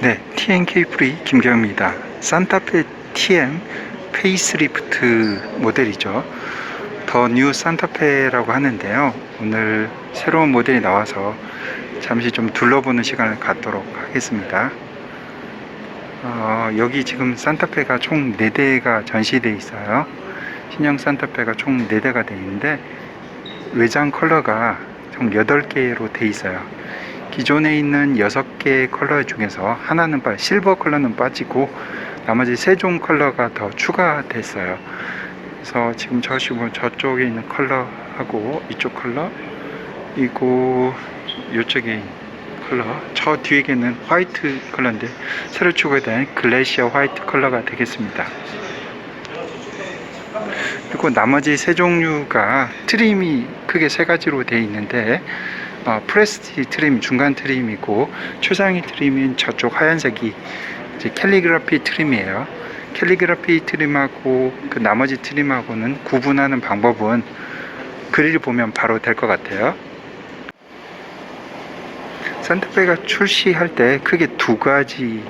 네, TNK 프리 김경입니다. 산타페 TM 페이스리프트 모델이죠. 더 뉴 산타페라고 하는데요. 오늘 새로운 모델이 나와서 잠시 좀 둘러보는 시간을 갖도록 하겠습니다. 여기 지금 산타페가 총 4대가 전시되어 있어요. 신형 산타페가 총 4대가 되어 있는데 외장 컬러가 총 8개로 되어 있어요. 기존에 있는 6개의 컬러 중에서 하나는 실버 컬러는 빠지고 나머지 3종 컬러가 더 추가됐어요. 그래서 지금 저쪽에 있는 컬러하고 이쪽 컬러, 그리고 이쪽에 있는 컬러, 저 뒤에는 화이트 컬러인데 새로 추가된 글래시어 화이트 컬러가 되겠습니다. 그리고 나머지 3종류가 트림이 크게 3가지로 되어 있는데 프레스티 트림, 중간 트림이고 최상위 트림인 저쪽 하얀색이 이제 캘리그라피 트림이에요. 캘리그라피 트림하고 그 나머지 트림하고는 구분하는 방법은 그릴 보면 바로 될 것 같아요. 산타페가 출시할 때 크게 2가지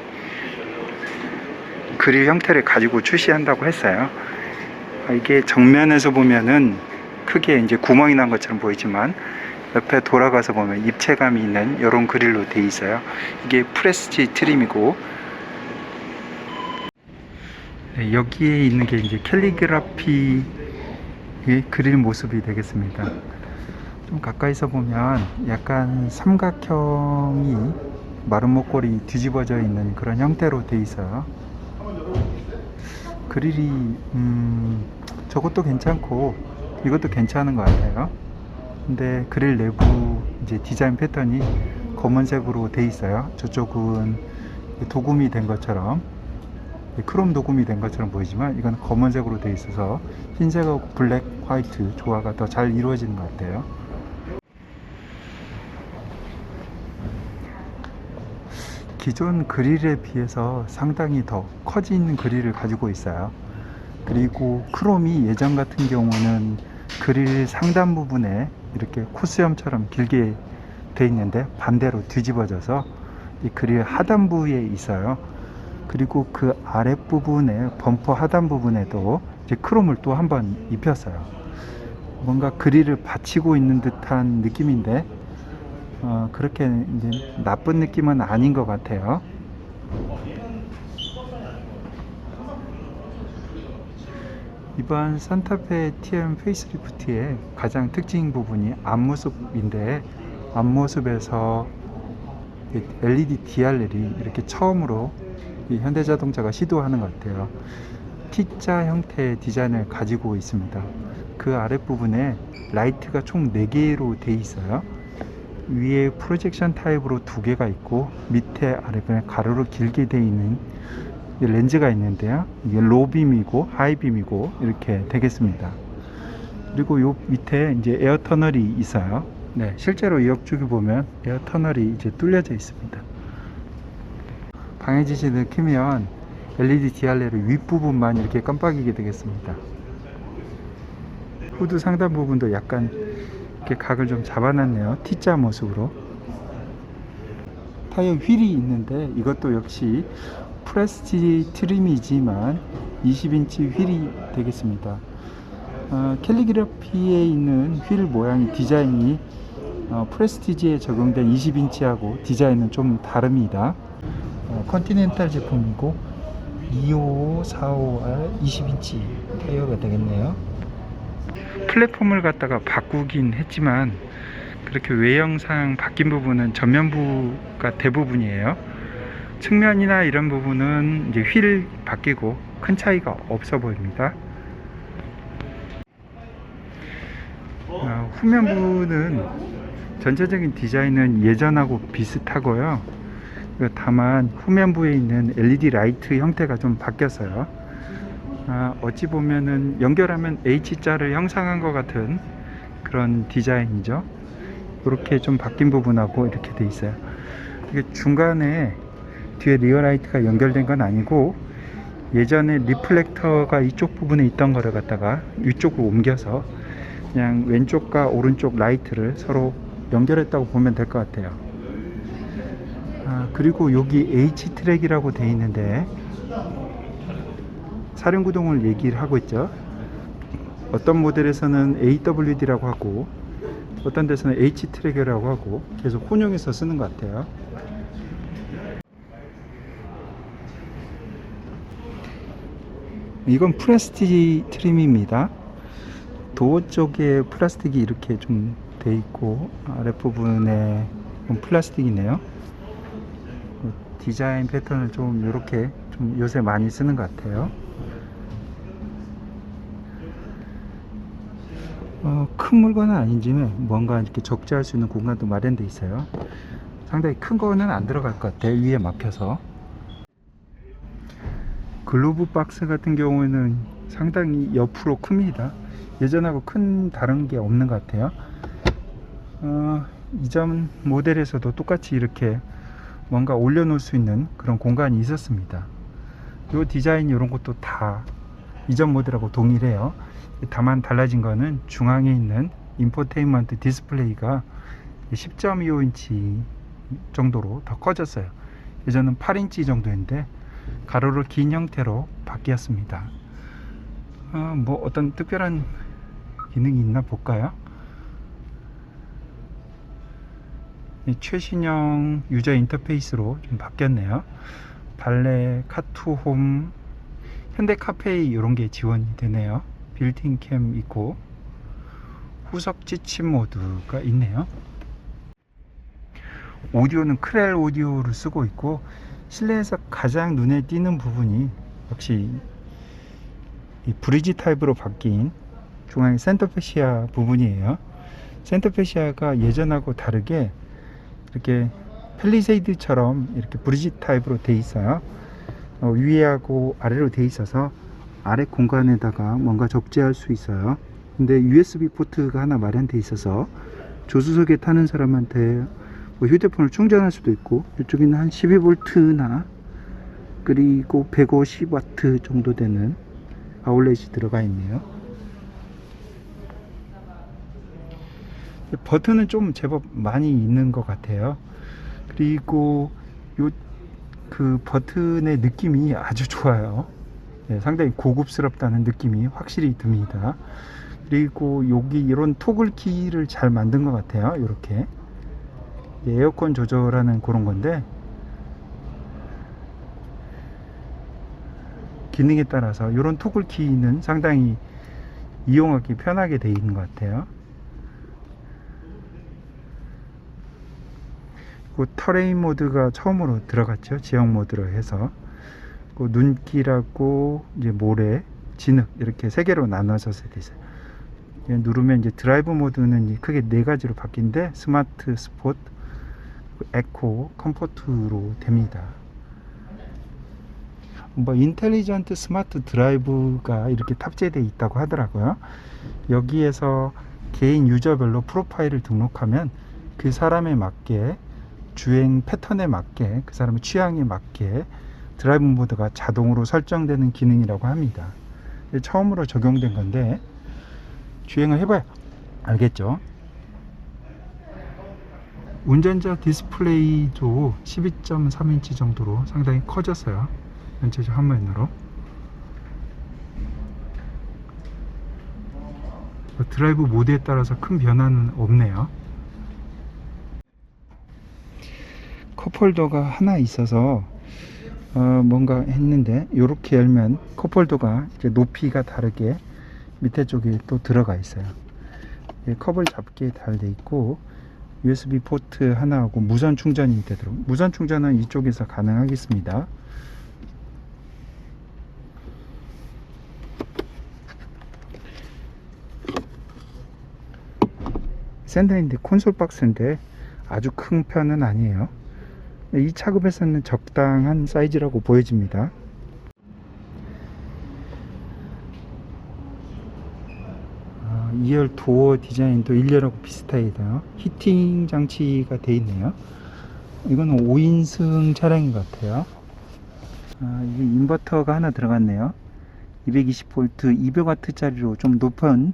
그릴 형태를 가지고 출시한다고 했어요. 이게 정면에서 보면은 크게 이제 구멍이 난 것처럼 보이지만 옆에 돌아가서 보면 입체감이 있는 이런 그릴로 되어 있어요. 이게 프레스티 트림이고, 네, 여기에 있는 게 이제 캘리그라피의 그릴 모습이 되겠습니다. 좀 가까이서 보면 약간 삼각형이 마른 목걸이 뒤집어져 있는 그런 형태로 되어 있어요. 그릴이 저것도 괜찮고 이것도 괜찮은 것 같아요. 근데 그릴 내부 이제 디자인 패턴이 검은색으로 돼 있어요. 저쪽은 도금이 된 것처럼, 크롬 도금이 된 것처럼 보이지만 이건 검은색으로 돼 있어서 흰색하고 블랙, 화이트 조화가 더 잘 이루어지는 것 같아요. 기존 그릴에 비해서 상당히 더 커진 그릴을 가지고 있어요. 그리고 크롬이 예전 같은 경우는 그릴 상단 부분에 이렇게 코스염처럼 길게 돼 있는데 반대로 뒤집어져서 이 그릴 하단부에 있어요. 그리고 그 아랫부분에 범퍼 하단 부분에도 이제 크롬을 또 한번 입혔어요. 뭔가 그릴을 받치고 있는 듯한 느낌인데 그렇게 이제 나쁜 느낌은 아닌 것 같아요. 이번 산타페 TM 페이스리프트의 가장 특징 부분이 앞모습인데, 앞모습에서 LED DRL이 이렇게 처음으로 현대자동차가 시도하는 것 같아요. T자 형태의 디자인을 가지고 있습니다. 그 아랫부분에 라이트가 총 4개로 되어 있어요. 위에 프로젝션 타입으로 2개가 있고 밑에 아랫부분에 가로로 길게 되어 있는 렌즈가 있는데요. 이게 로빔이고 하이빔이고 이렇게 되겠습니다. 그리고 요 밑에 이제 에어 터널이 있어요. 네, 실제로 옆쪽에 보면 에어 터널이 이제 뚫려져 있습니다. 방해 지시를 켜면 LED DRL의 윗부분만 이렇게 깜빡이게 되겠습니다. 후드 상단 부분도 약간 이렇게 각을 좀 잡아놨네요. T자 모습으로. 타이어 휠이 있는데 이것도 역시 프레스티 트림이지만 20인치 휠이 되겠습니다. 캘리그라피에 있는 휠 모양이 디자인이 프레스티지에 적용된 20인치하고 디자인은 좀 다릅니다. 컨티넨탈 제품이고 25545R 20인치 타이어가 되겠네요. 플랫폼을 갖다가 바꾸긴 했지만 그렇게 외형상 바뀐 부분은 전면부가 대부분이에요. 측면이나 이런 부분은 이제 휠 바뀌고 큰 차이가 없어 보입니다. 후면부는 전체적인 디자인은 예전하고 비슷하고요. 다만 후면부에 있는 LED 라이트 형태가 좀 바뀌었어요. 어찌 보면은 연결하면 H자를 형상한 것 같은 그런 디자인이죠. 이렇게 좀 바뀐 부분하고 이렇게 돼 있어요. 이게 중간에 뒤에 리어라이트가 연결된 건 아니고 예전에 리플렉터가 이쪽 부분에 있던 거를 갖다가 이쪽으로 옮겨서 그냥 왼쪽과 오른쪽 라이트를 서로 연결했다고 보면 될 것 같아요. 그리고 여기 H트랙이라고 돼 있는데 사륜구동을 얘기를 하고 있죠. 어떤 모델에서는 AWD라고 하고 어떤 데서는 H트랙이라고 하고 계속 혼용해서 쓰는 것 같아요. 이건 플라스틱 트림입니다. 도어 쪽에 플라스틱이 이렇게 좀 돼 있고 아랫부분에 플라스틱이네요. 디자인 패턴을 좀 이렇게 좀 요새 많이 쓰는 것 같아요. 큰 물건은 아니지만 뭔가 이렇게 적재할 수 있는 공간도 마련되어 있어요. 상당히 큰 거는 안 들어갈 것 같아요. 위에 막혀서. 글로브 박스 같은 경우에는 상당히 옆으로 큽니다. 예전하고 큰 다른 게 없는 것 같아요. 이전 모델에서도 똑같이 이렇게 뭔가 올려놓을 수 있는 그런 공간이 있었습니다. 이 디자인 이런 것도 다 이전 모델하고 동일해요. 다만 달라진 거는 중앙에 있는 인포테인먼트 디스플레이가 10.25인치 정도로 더 커졌어요. 예전은 8인치 정도인데 가로로 긴 형태로 바뀌었습니다. 뭐 어떤 특별한 기능이 있나 볼까요? 최신형 유저 인터페이스로 좀 바뀌었네요. 발레, 카투홈, 현대 카페이 이런 게 지원이 되네요. 빌트인 캠 있고 후석 지침 모드가 있네요. 오디오는 크렐 오디오를 쓰고 있고 실내에서 가장 눈에 띄는 부분이 역시 이 브리지 타입으로 바뀐 중앙의 센터페시아 부분이에요. 센터페시아가 예전하고 다르게 이렇게 펠리세이드처럼 이렇게 브리지 타입으로 돼 있어요. 위에하고 아래로 돼 있어서 아래 공간에다가 뭔가 적재할 수 있어요. 근데 USB 포트가 하나 마련돼 있어서 조수석에 타는 사람한테 뭐 휴대폰을 충전할 수도 있고, 이쪽에는 한 12V나 그리고 150W 정도 되는 아울렛이 들어가 있네요. 버튼은 좀 제법 많이 있는 것 같아요. 그리고 그 버튼의 느낌이 아주 좋아요. 상당히 고급스럽다는 느낌이 확실히 듭니다. 그리고 여기 이런 토글 키를 잘 만든 것 같아요. 이렇게 에어컨 조절하는 그런 건데 기능에 따라서 이런 토글 키는 상당히 이용하기 편하게 되어 있는 것 같아요. 터레인 모드가 처음으로 들어갔죠. 지형 모드로 해서 눈길하고 이제 모래, 진흙 이렇게 세 개로 나눠져서 있어요. 누르면 이제 드라이브 모드는 크게 네 가지로 바뀐데 스마트, 스포트, 에코, 컴포트로 됩니다. 뭐 인텔리전트 스마트 드라이브가 이렇게 탑재되어 있다고 하더라고요. 여기에서 개인 유저별로 프로파일을 등록하면 그 사람에 맞게 주행 패턴에 맞게 그 사람의 취향에 맞게 드라이브 모드가 자동으로 설정되는 기능이라고 합니다. 처음으로 적용된 건데 주행을 해봐야 알겠죠. 운전자 디스플레이도 12.3인치 정도로 상당히 커졌어요. 전체적 화면으로. 드라이브 모드에 따라서 큰 변화는 없네요. 컵홀더가 하나 있어서 뭔가 했는데 이렇게 열면 컵홀더가 이제 높이가 다르게 밑에 쪽에 또 들어가 있어요. 컵을 잡기에 잘 돼 있고 USB 포트 하나하고 무선 충전이 되도록, 무선 충전은 이쪽에서 가능하겠습니다. 샌드인데 콘솔 박스인데 아주 큰 편은 아니에요. 이 차급에서는 적당한 사이즈라고 보여집니다. 2열 도어 디자인도 1열하고 비슷하게요. 히팅 장치가 되어 있네요. 이건 5인승 차량인 것 같아요. 이게 인버터가 하나 들어갔네요. 220V 200W 짜리로 좀 높은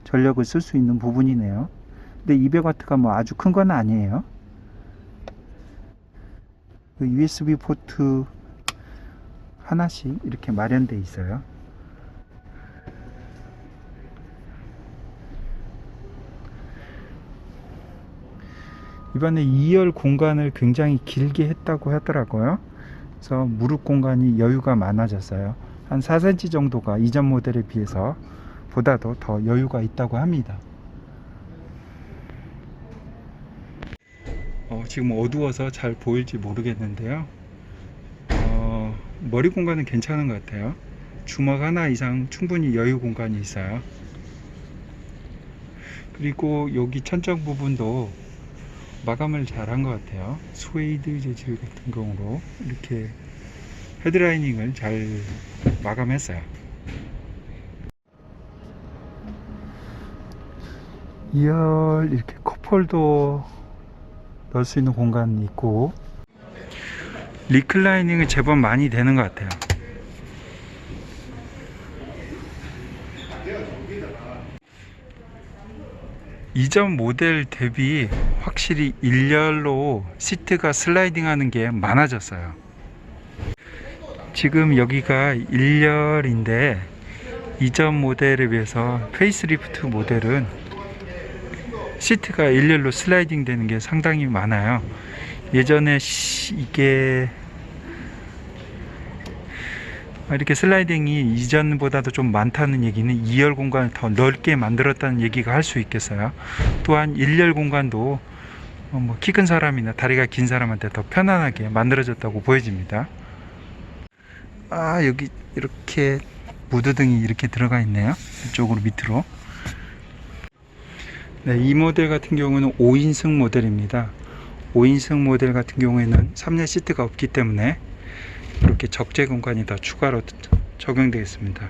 전력을 쓸 수 있는 부분이네요. 근데 200W가 뭐 아주 큰 건 아니에요. 그 USB 포트 하나씩 이렇게 마련되어 있어요. 이번에 2열 공간을 굉장히 길게 했다고 하더라고요. 그래서 무릎 공간이 여유가 많아졌어요. 한 4cm 정도가 이전 모델에 비해서 보다도 더 여유가 있다고 합니다. 지금 어두워서 잘 보일지 모르겠는데요. 머리 공간은 괜찮은 것 같아요. 주먹 하나 이상 충분히 여유 공간이 있어요. 그리고 여기 천장 부분도 마감을 잘 한 것 같아요. 스웨이드 재질 같은 경우로 이렇게 헤드라이닝을 잘 마감했어요. 2열 이렇게 컵홀더 넣을 수 있는 공간이 있고, 리클라이닝이 제법 많이 되는 것 같아요. 이전 모델 대비 확실히 1열로 시트가 슬라이딩 하는 게 많아졌어요. 지금 여기가 1열인데 이전 모델에 비해서 페이스리프트 모델은 시트가 1열로 슬라이딩 되는 게 상당히 많아요. 예전에 이게 이렇게 슬라이딩이 이전보다도 좀 많다는 얘기는 2열 공간을 더 넓게 만들었다는 얘기가 할 수 있겠어요. 또한 1열 공간도 키 큰 사람이나 다리가 긴 사람한테 더 편안하게 만들어졌다고 보여집니다. 여기 이렇게 무드등이 이렇게 들어가 있네요. 이쪽으로 밑으로. 네, 이 모델 같은 경우는 5인승 모델입니다. 5인승 모델 같은 경우에는 3열 시트가 없기 때문에 이렇게 적재 공간이 더 추가로 적용되겠습니다.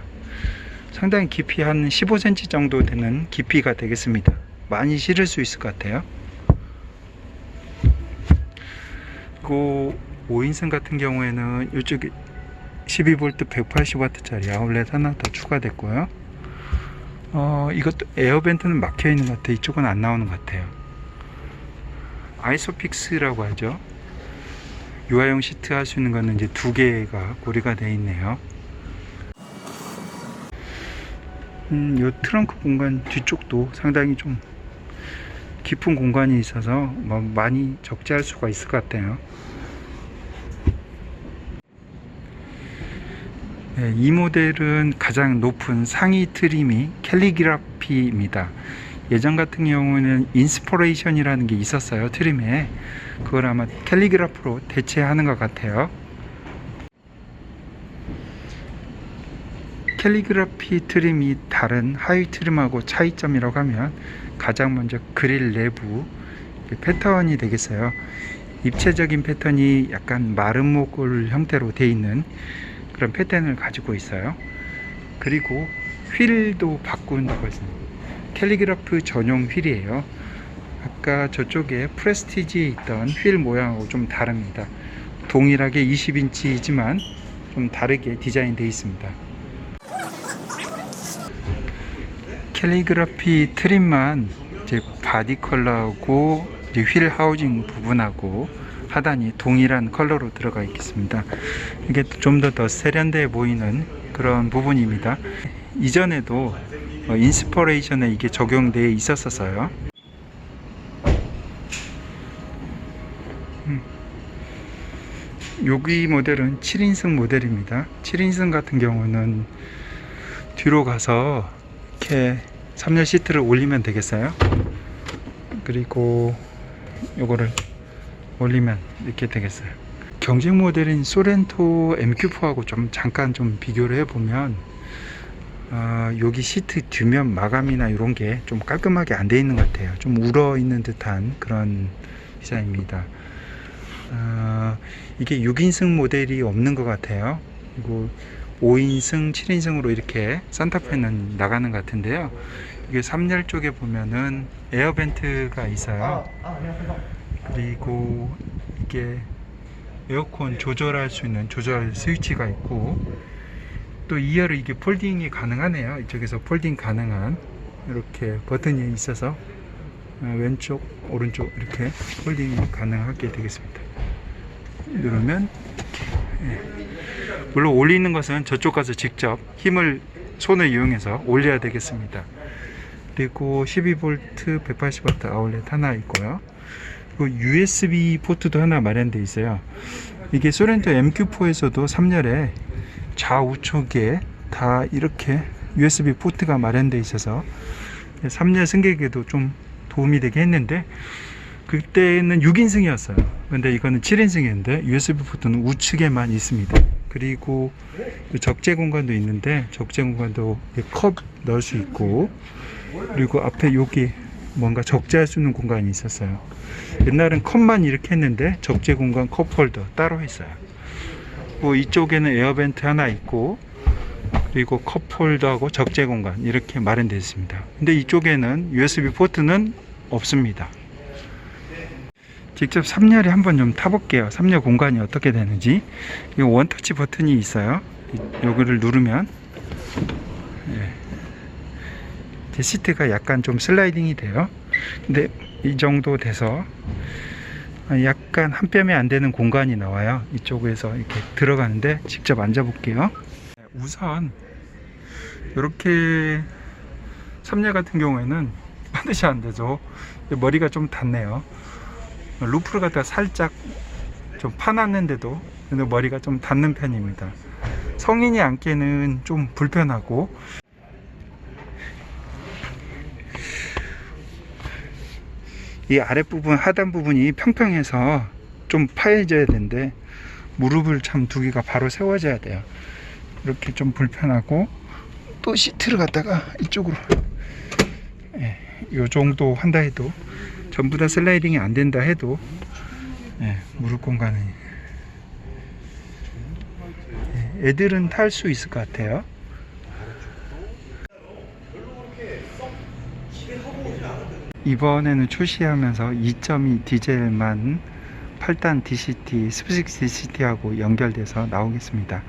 상당히 깊이 한 15cm 정도 되는 깊이가 되겠습니다. 많이 실을 수 있을 것 같아요. 그리고 5인승 같은 경우에는 이쪽에 12V 180W 짜리 아울렛 하나 더 추가됐고요. 이것도 에어벤트는 막혀 있는 것 같아요. 이쪽은 안 나오는 것 같아요. 아이소픽스라고 하죠. 유아용 시트 할 수 있는 거는 이제 2개가 고리가 되어 있네요. 요 트렁크 공간 뒤쪽도 상당히 좀 깊은 공간이 있어서 많이 적재할 수가 있을 것 같아요. 네, 이 모델은 가장 높은 상위 트림이 캘리그라피입니다. 예전 같은 경우는 인스퍼레이션이라는 게 있었어요. 트림에. 그걸 아마 캘리그라프로 대체하는 것 같아요. 캘리그라피 트림이 다른 하위 트림하고 차이점이라고 하면 가장 먼저 그릴 내부 패턴이 되겠어요. 입체적인 패턴이 약간 마른 목골 형태로 되어 있는 그런 패턴을 가지고 있어요. 그리고 휠도 바꾼다고 했습니다. 캘리그라프 전용 휠이에요. 아까 저쪽에 프레스티지에 있던 휠 모양하고 좀 다릅니다. 동일하게 20인치이지만 좀 다르게 디자인되어 있습니다. 캘리그라피 트림만 이제 바디 컬러하고 이제 휠 하우징 부분하고 하단이 동일한 컬러로 들어가 있겠습니다. 이게 좀 더 세련돼 보이는 그런 부분입니다. 이전에도 인스퍼레이션에 이게 적용되어 있었어요. 여기 모델은 7인승 모델입니다. 7인승 같은 경우는 뒤로 가서 이렇게 3열 시트를 올리면 되겠어요. 그리고 요거를 올리면 이렇게 되겠어요. 경쟁 모델인 소렌토 MQ4하고 잠깐 비교를 해보면 여기 시트 뒷면 마감이나 이런 게 좀 깔끔하게 안 돼 있는 것 같아요. 좀 울어 있는 듯한 그런 디자인입니다. 이게 6인승 모델이 없는 것 같아요. 그리고 5인승, 7인승으로 이렇게 산타페는 나가는 것 같은데요. 이게 3열 쪽에 보면은 에어벤트가 있어요. 그리고 이게 에어컨 조절할 수 있는 조절 스위치가 있고, 또 2열은 이게 폴딩이 가능하네요. 이쪽에서 폴딩 가능한 이렇게 버튼이 있어서 왼쪽 오른쪽 이렇게 폴딩이 가능하게 되겠습니다. 누르면 예. 물론 올리는 것은 저쪽 가서 직접 힘을 손을 이용해서 올려야 되겠습니다. 그리고 12V 180W 아울렛 하나 있고요. 그리고 USB 포트도 하나 마련되어 있어요. 이게 소렌토 MQ4에서도 3열에 좌우측에 다 이렇게 USB 포트가 마련되어 있어서 3열 승객에도 좀 도움이 되게 했는데, 그때는 6인승이었어요. 근데 이거는 7인승이었는데 USB 포트는 우측에만 있습니다. 그리고 적재 공간도 있는데, 적재 공간도 컵 넣을 수 있고, 그리고 앞에 여기 뭔가 적재할 수 있는 공간이 있었어요. 옛날엔 컵만 이렇게 했는데 적재 공간 컵 홀더 따로 했어요. 뭐 이쪽에는 에어벤트 하나 있고, 그리고 컵 홀더하고 적재 공간 이렇게 마련되어 있습니다. 근데 이쪽에는 USB 포트는 없습니다. 직접 3열에 한번 좀 타볼게요. 3열 공간이 어떻게 되는지. 이 원터치 버튼이 있어요. 요거를 누르면 제 시트가 약간 좀 슬라이딩이 돼요. 근데 이 정도 돼서 약간 한 뼘이 안 되는 공간이 나와요. 이쪽에서 이렇게 들어가는데 직접 앉아 볼게요. 우선 이렇게 3열 같은 경우에는 반드시 안 되죠. 머리가 좀 닿네요. 루프를 갖다가 살짝 좀 파놨는데도 머리가 좀 닿는 편입니다. 성인이 앉기에는 좀 불편하고, 이 아랫부분 하단 부분이 평평해서 좀 파여져야 되는데 무릎을 참 두기가 바로 세워져야 돼요. 이렇게 좀 불편하고, 또 시트를 갖다가 이쪽으로 요 정도 한다 해도, 전부 다 슬라이딩이 안 된다 해도 무릎 공간은 애들은 탈 수 있을 것 같아요. 이번에는 출시하면서 2.2 디젤만 8단 DCT, 스프식 DCT하고 연결돼서 나오겠습니다.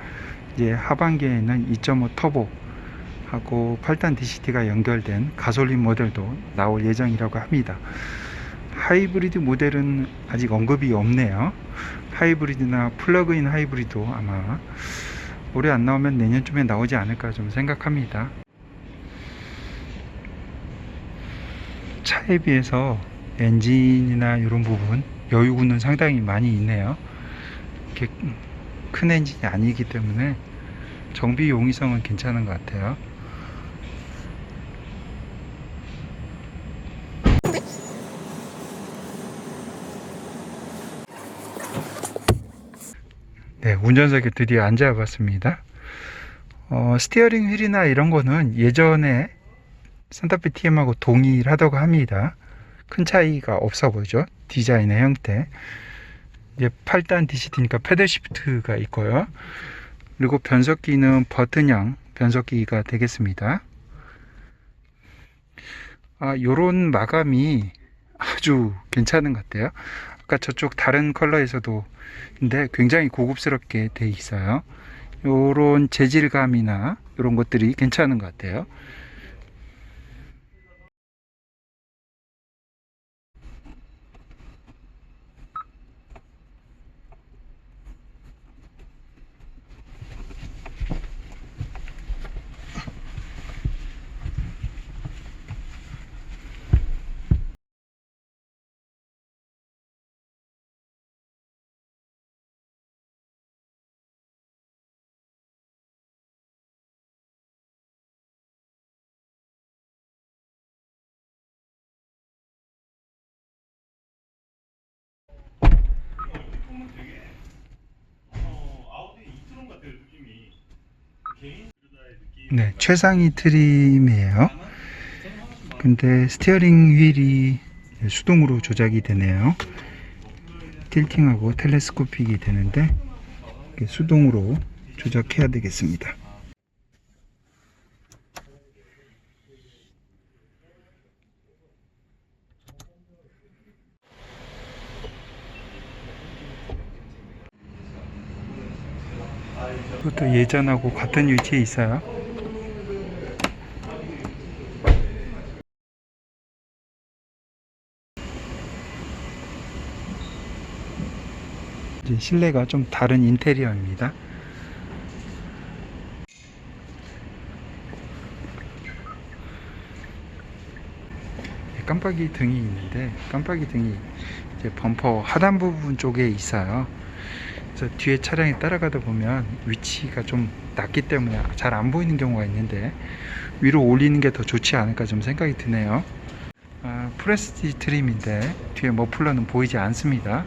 이제 하반기에는 2.5 터보 하고 8단 DCT가 연결된 가솔린 모델도 나올 예정이라고 합니다. 하이브리드 모델은 아직 언급이 없네요. 하이브리드나 플러그인 하이브리드 아마 올해 안 나오면 내년쯤에 나오지 않을까 좀 생각합니다. 차에 비해서 엔진이나 이런 부분 여유구는 상당히 많이 있네요. 이렇게 큰 엔진이 아니기 때문에 정비 용이성은 괜찮은 것 같아요. 네, 운전석에 드디어 앉아봤습니다. 스티어링 휠이나 이런 거는 예전에 산타페 TM하고 동일하다고 합니다. 큰 차이가 없어 보이죠? 디자인의 형태. 이제 8단 DCT니까 패들 시프트가 있고요. 그리고 변속기는 버튼형 변속기가 되겠습니다. 요런 마감이 아주 괜찮은 것 같아요. 아까 저쪽 다른 컬러에서도 근데 굉장히 고급스럽게 돼 있어요. 요런 재질감이나 이런 것들이 괜찮은 것 같아요. 네, 최상위 트림이에요. 근데 스티어링 휠이 수동으로 조작이 되네요. 틸팅하고 텔레스코픽이 되는데 수동으로 조작해야 되겠습니다. 이것도 예전하고 같은 위치에 있어요. 이제 실내가 좀 다른 인테리어입니다. 깜빡이 등이 있는데, 깜빡이 등이 이제 범퍼 하단 부분 쪽에 있어요. 그래서 뒤에 차량이 따라가다 보면 위치가 좀 낮기 때문에 잘 안 보이는 경우가 있는데, 위로 올리는 게 더 좋지 않을까 좀 생각이 드네요. 프레스티지 트림인데 뒤에 머플러는 보이지 않습니다.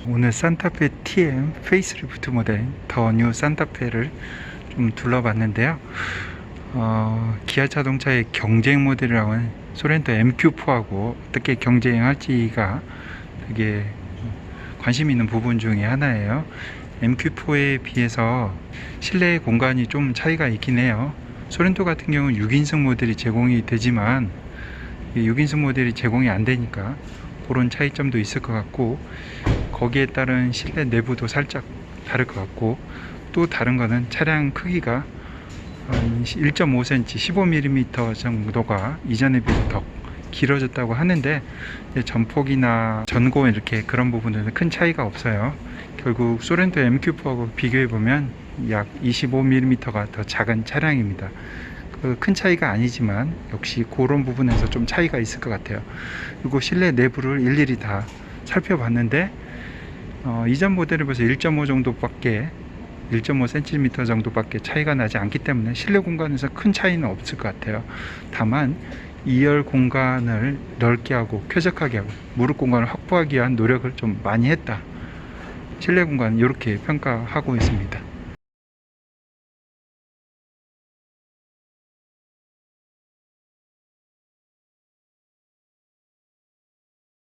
오늘 산타페 TM 페이스리프트 모델 더 뉴 산타페를 좀 둘러봤는데요. 기아 자동차의 경쟁 모델이라고 하는 소렌토 MQ4하고 어떻게 경쟁할지가 되게 관심 있는 부분 중에 하나예요. MQ4에 비해서 실내 공간이 좀 차이가 있긴 해요. 소렌토 같은 경우는 6인승 모델이 제공이 되지만 6인승 모델이 제공이 안 되니까 그런 차이점도 있을 것 같고, 거기에 따른 실내 내부도 살짝 다를 것 같고, 또 다른 거는 차량 크기가 한 1.5cm, 15mm 정도가 이전에 비해 더 길어졌다고 하는데, 전폭이나 전고 이렇게 그런 부분에는 큰 차이가 없어요. 결국 소렌토 MQ4하고 비교해 보면 약 25mm가 더 작은 차량입니다. 큰 차이가 아니지만 역시 그런 부분에서 좀 차이가 있을 것 같아요. 그리고 실내 내부를 일일이 다 살펴봤는데, 이전 모델에 비해서 1.5 정도밖에 1.5cm 정도밖에 차이가 나지 않기 때문에 실내 공간에서 큰 차이는 없을 것 같아요. 다만 2열 공간을 넓게 하고 쾌적하게 하고 무릎 공간을 확보하기 위한 노력을 좀 많이 했다, 실내 공간 이렇게 평가하고 있습니다.